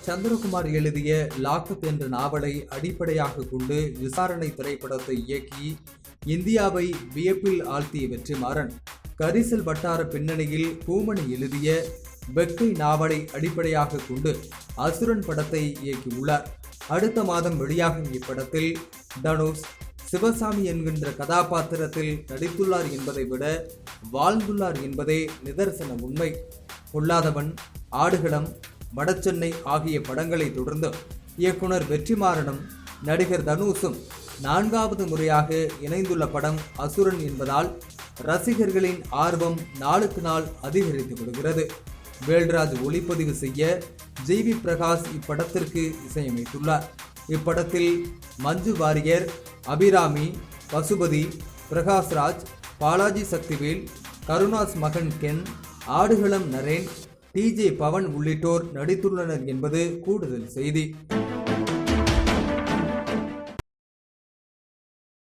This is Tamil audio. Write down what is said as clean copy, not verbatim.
சந்திரகுமார் எழுதிய லாக்அப் என்ற நாவலை அடிப்படையாக கொண்டு விசாரணை திரைப்படத்தை இயக்கி இந்தியாவை வியப்பில் ஆழ்த்திய வெற்றிமாறன் கரிசல் வட்டார பின்னணியில் பூமணி எழுதிய பெக்கை நாவலை அடிப்படையாக கொண்டு அசுரன் படத்தை இயக்கியுள்ளார். அடுத்த மாதம் வெளியாகும் இப்படத்தில் தனுஷ் சிவசாமி என்கின்ற கதாபாத்திரத்தில் நடித்துள்ளார் என்பதை விட வாழ்ந்துள்ளார் என்பதே நிதர்சன உண்மை. பொல்லாதவன், ஆடுகளம், வடச்சென்னை ஆகிய படங்களை தொடர்ந்து இயக்குனர் வெற்றிமாறனும் நடிகர் தனுஷும் 4வது முறையாக இணைந்துள்ள படம் அசுரன் என்பதால் ரசிகர்களின் ஆர்வம் நாளுக்கு நாள் அதிகரித்து வருகிறது. வேல்ராஜ் ஒளிப்பதிவு செய்ய ஜிவி பிரகாஷ் இப்படத்திற்கு இசையமைத்துள்ளார். இப்படத்தில் மஞ்சு வாரியர், அபிராமி, பசுபதி, பிரகாஷ்ராஜ், பாலாஜி சக்திவேல், கருணாஸ் மகன் கென், ஆடுகளம் நரேன், டிஜே பவன் உள்ளிட்டோர் நடித்துள்ளனர் என்பது கூடுதல் செய்தி.